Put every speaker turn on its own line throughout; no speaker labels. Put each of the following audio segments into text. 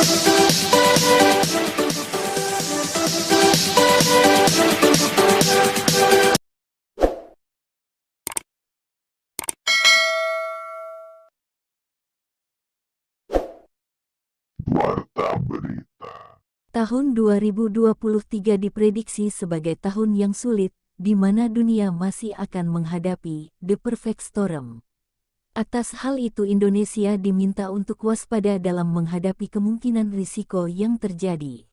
Warta Berita.
Tahun 2023 diprediksi sebagai tahun yang sulit, di mana dunia masih akan menghadapi the perfect storm. Atas hal itu Indonesia diminta untuk waspada dalam menghadapi kemungkinan risiko yang terjadi.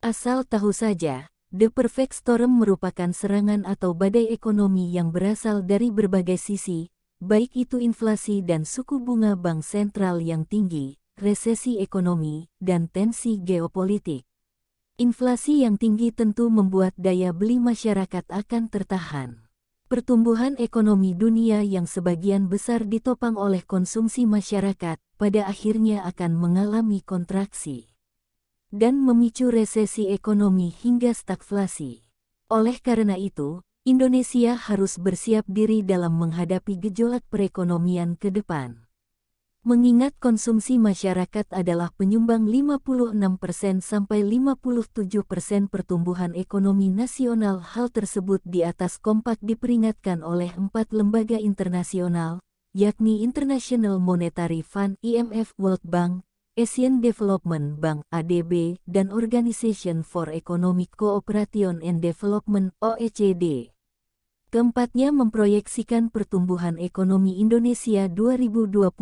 Asal tahu saja, the perfect storm merupakan serangan atau badai ekonomi yang berasal dari berbagai sisi, baik itu inflasi dan suku bunga bank sentral yang tinggi, resesi ekonomi, dan tensi geopolitik. Inflasi yang tinggi tentu membuat daya beli masyarakat akan tertahan. Pertumbuhan ekonomi dunia yang sebagian besar ditopang oleh konsumsi masyarakat, pada akhirnya akan mengalami kontraksi dan memicu resesi ekonomi hingga stagflasi. Oleh karena itu, Indonesia harus bersiap diri dalam menghadapi gejolak perekonomian ke depan. Mengingat konsumsi masyarakat adalah penyumbang 56% sampai 57% pertumbuhan ekonomi nasional, hal tersebut di atas kompak diperingatkan oleh 4 lembaga internasional, yakni International Monetary Fund (IMF), World Bank, Asian Development Bank (ADB), dan Organization for Economic Cooperation and Development (OECD). Keempatnya memproyeksikan pertumbuhan ekonomi Indonesia 2023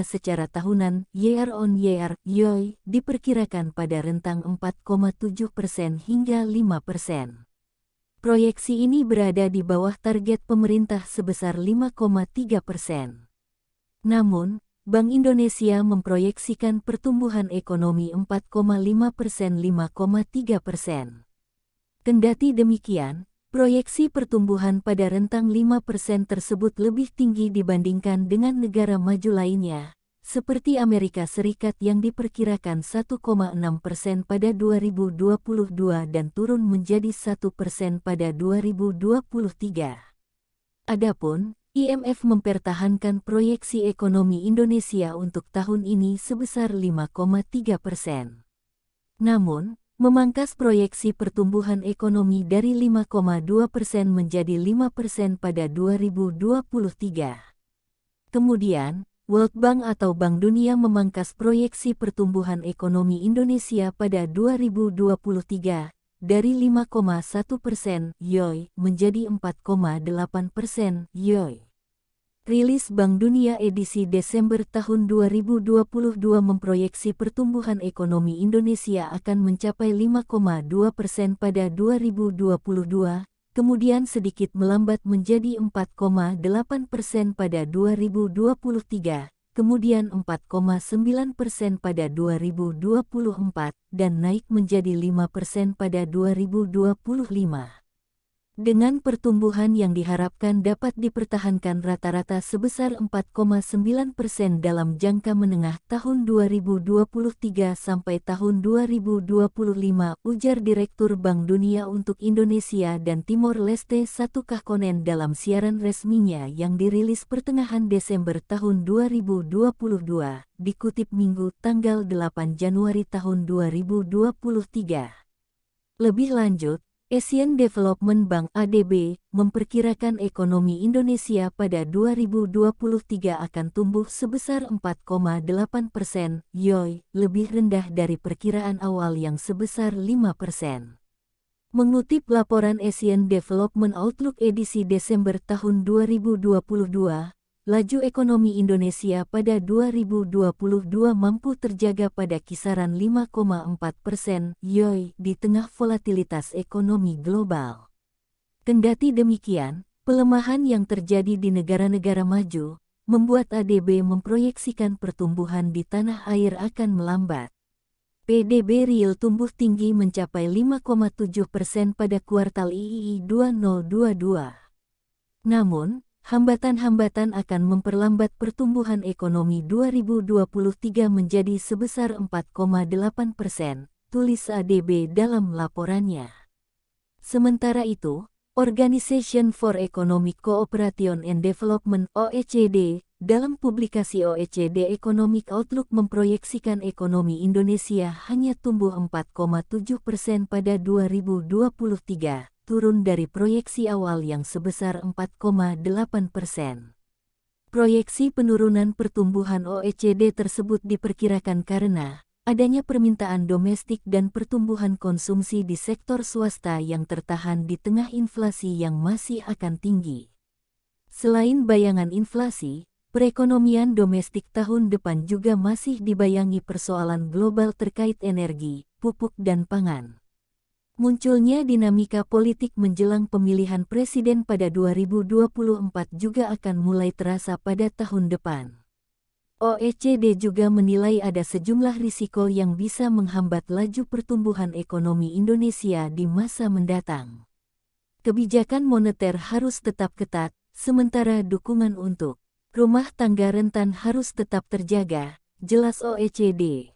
secara tahunan year on year (YoY) diperkirakan pada rentang 4,7% hingga 5%. Proyeksi ini berada di bawah target pemerintah sebesar 5,3%. Namun, Bank Indonesia memproyeksikan pertumbuhan ekonomi 4,5%-5,3%. Kendati demikian, proyeksi pertumbuhan pada rentang 5% tersebut lebih tinggi dibandingkan dengan negara maju lainnya, seperti Amerika Serikat yang diperkirakan 1,6% pada 2022 dan turun menjadi 1% pada 2023. Adapun, IMF mempertahankan proyeksi ekonomi Indonesia untuk tahun ini sebesar 5,3%. Namun, memangkas proyeksi pertumbuhan ekonomi dari 5,2% menjadi 5% pada 2023. Kemudian, World Bank atau Bank Dunia memangkas proyeksi pertumbuhan ekonomi Indonesia pada 2023 dari 5,1% YoY menjadi 4,8% YoY. Rilis Bank Dunia edisi Desember tahun 2022 memproyeksi pertumbuhan ekonomi Indonesia akan mencapai 5,2% pada 2022, kemudian sedikit melambat menjadi 4,8% pada 2023, kemudian 4,9% pada 2024, dan naik menjadi 5% pada 2025. Dengan pertumbuhan yang diharapkan dapat dipertahankan rata-rata sebesar 4,9% dalam jangka menengah tahun 2023 sampai tahun 2025, ujar Direktur Bank Dunia untuk Indonesia dan Timor Leste Satu Kahkonen dalam siaran resminya yang dirilis pertengahan Desember tahun 2022, dikutip Minggu tanggal 8 Januari tahun 2023. Lebih lanjut, Asian Development Bank (ADB) memperkirakan ekonomi Indonesia pada 2023 akan tumbuh sebesar 4,8% YoY, lebih rendah dari perkiraan awal yang sebesar 5%. Mengutip laporan Asian Development Outlook edisi Desember tahun 2022, laju ekonomi Indonesia pada 2022 mampu terjaga pada kisaran 5,4% YoY di tengah volatilitas ekonomi global. Kendati demikian, pelemahan yang terjadi di negara-negara maju membuat ADB memproyeksikan pertumbuhan di tanah air akan melambat. PDB real tumbuh tinggi mencapai 5,7% pada kuartal III 2022. Namun, hambatan-hambatan akan memperlambat pertumbuhan ekonomi 2023 menjadi sebesar 4,8%, tulis ADB dalam laporannya. Sementara itu, Organization for Economic Cooperation and Development (OECD) dalam publikasi OECD Economic Outlook memproyeksikan ekonomi Indonesia hanya tumbuh 4,7% pada 2023, turun dari proyeksi awal yang sebesar 4,8%. Proyeksi penurunan pertumbuhan OECD tersebut diperkirakan karena adanya permintaan domestik dan pertumbuhan konsumsi di sektor swasta yang tertahan di tengah inflasi yang masih akan tinggi. Selain bayangan inflasi, perekonomian domestik tahun depan juga masih dibayangi persoalan global terkait energi, pupuk dan pangan. Munculnya dinamika politik menjelang pemilihan presiden pada 2024 juga akan mulai terasa pada tahun depan. OECD juga menilai ada sejumlah risiko yang bisa menghambat laju pertumbuhan ekonomi Indonesia di masa mendatang. Kebijakan moneter harus tetap ketat, sementara dukungan untuk rumah tangga rentan harus tetap terjaga, jelas OECD.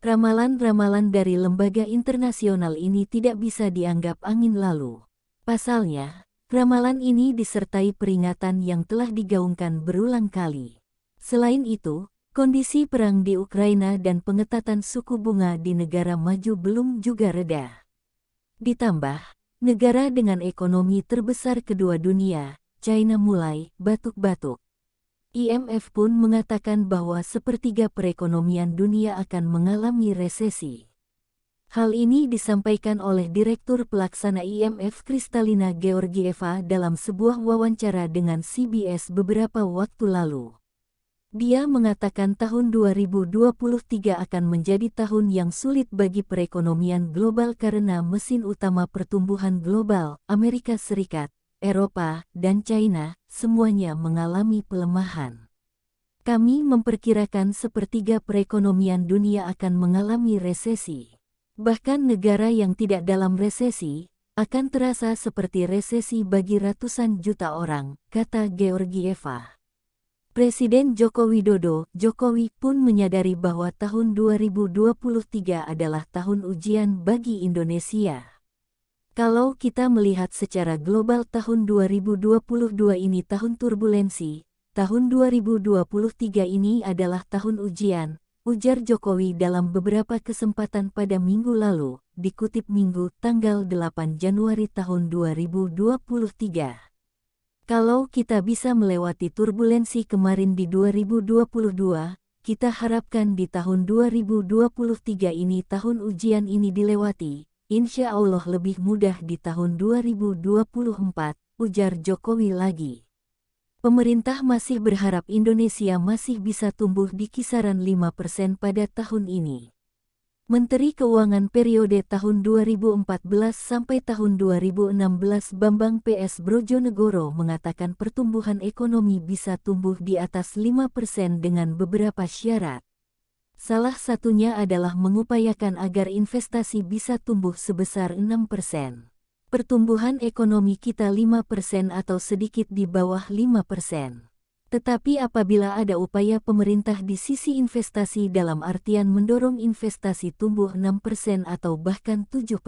Ramalan-ramalan dari lembaga internasional ini tidak bisa dianggap angin lalu. Pasalnya, ramalan ini disertai peringatan yang telah digaungkan berulang kali. Selain itu, kondisi perang di Ukraina dan pengetatan suku bunga di negara maju belum juga reda. Ditambah, negara dengan ekonomi terbesar kedua dunia, China mulai batuk-batuk. IMF pun mengatakan bahwa sepertiga perekonomian dunia akan mengalami resesi. Hal ini disampaikan oleh Direktur Pelaksana IMF Kristalina Georgieva dalam sebuah wawancara dengan CBS beberapa waktu lalu. Dia mengatakan tahun 2023 akan menjadi tahun yang sulit bagi perekonomian global karena mesin utama pertumbuhan global, Amerika Serikat, Eropa, dan China, semuanya mengalami pelemahan. Kami memperkirakan sepertiga perekonomian dunia akan mengalami resesi. Bahkan negara yang tidak dalam resesi, akan terasa seperti resesi bagi ratusan juta orang, kata Georgieva. Presiden Joko Widodo, Jokowi pun menyadari bahwa tahun 2023 adalah tahun ujian bagi Indonesia. Kalau kita melihat secara global tahun 2022 ini tahun turbulensi, tahun 2023 ini adalah tahun ujian, ujar Jokowi dalam beberapa kesempatan pada minggu lalu, dikutip Minggu tanggal 8 Januari tahun 2023. Kalau kita bisa melewati turbulensi kemarin di 2022, kita harapkan di tahun 2023 ini tahun ujian ini dilewati. Insya Allah lebih mudah di tahun 2024, ujar Jokowi lagi. Pemerintah masih berharap Indonesia masih bisa tumbuh di kisaran 5% pada tahun ini. Menteri Keuangan periode tahun 2014 sampai tahun 2016 Bambang PS Brojonegoro mengatakan pertumbuhan ekonomi bisa tumbuh di atas 5% dengan beberapa syarat. Salah satunya adalah mengupayakan agar investasi bisa tumbuh sebesar 6%. Pertumbuhan ekonomi kita 5% atau sedikit di bawah 5%. Tetapi apabila ada upaya pemerintah di sisi investasi dalam artian mendorong investasi tumbuh 6% atau bahkan 7%.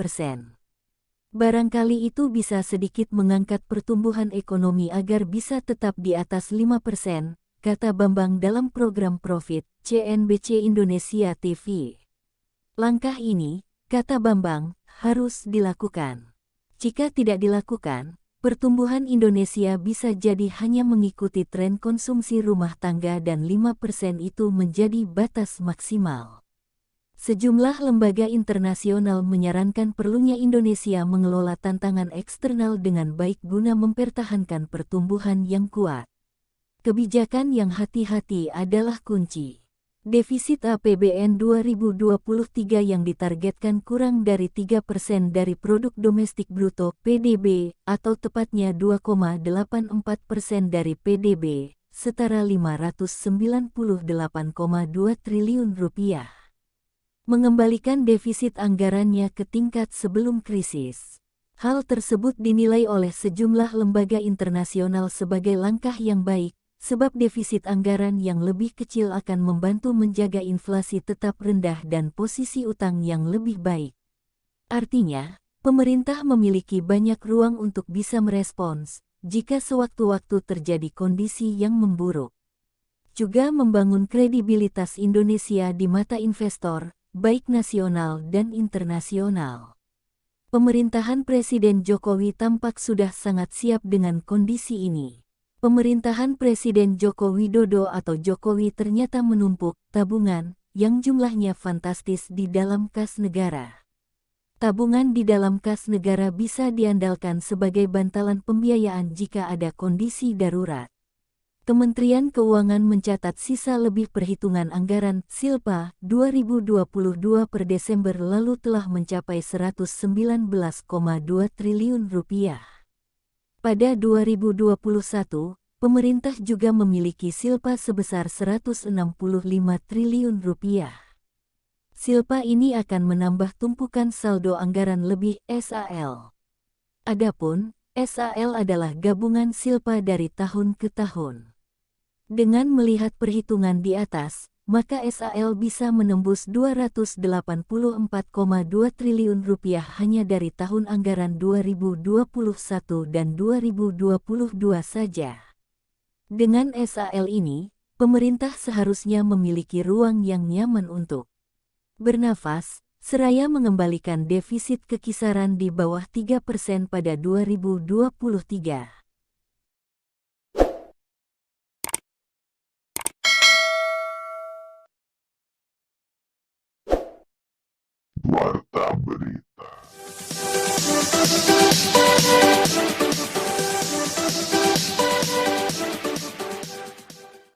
Barangkali itu bisa sedikit mengangkat pertumbuhan ekonomi agar bisa tetap di atas 5%. Kata Bambang dalam program Profit, CNBC Indonesia TV. Langkah ini, kata Bambang, harus dilakukan. Jika tidak dilakukan, pertumbuhan Indonesia bisa jadi hanya mengikuti tren konsumsi rumah tangga dan 5% itu menjadi batas maksimal. Sejumlah lembaga internasional menyarankan perlunya Indonesia mengelola tantangan eksternal dengan baik guna mempertahankan pertumbuhan yang kuat. Kebijakan yang hati-hati adalah kunci. Defisit APBN 2023 yang ditargetkan kurang dari 3% dari produk domestik bruto (PDB) atau tepatnya 2,84% dari PDB, setara 598,2 triliun rupiah. Mengembalikan defisit anggarannya ke tingkat sebelum krisis. Hal tersebut dinilai oleh sejumlah lembaga internasional sebagai langkah yang baik, sebab defisit anggaran yang lebih kecil akan membantu menjaga inflasi tetap rendah dan posisi utang yang lebih baik. Artinya, pemerintah memiliki banyak ruang untuk bisa merespons jika sewaktu-waktu terjadi kondisi yang memburuk. juga membangun kredibilitas Indonesia di mata investor, baik nasional dan internasional. Pemerintahan Presiden Jokowi tampak sudah sangat siap dengan kondisi ini. Pemerintahan Presiden Joko Widodo atau Jokowi ternyata menumpuk tabungan yang jumlahnya fantastis di dalam kas negara. Tabungan di dalam kas negara bisa diandalkan sebagai bantalan pembiayaan jika ada kondisi darurat. Kementerian Keuangan mencatat sisa lebih perhitungan anggaran Silpa 2022 per Desember lalu telah mencapai 119,2 triliun rupiah. Pada 2021, pemerintah juga memiliki silpa sebesar 165 triliun rupiah. Silpa ini akan menambah tumpukan saldo anggaran lebih SAL. Adapun, SAL adalah gabungan silpa dari tahun ke tahun. Dengan melihat perhitungan di atas, maka SAL bisa menembus 284,2 triliun rupiah hanya dari tahun anggaran 2021 dan 2022 saja. Dengan SAL ini, pemerintah seharusnya memiliki ruang yang nyaman untuk bernafas, seraya mengembalikan defisit ke kisaran di bawah 3% pada 2023.
Warta Berita.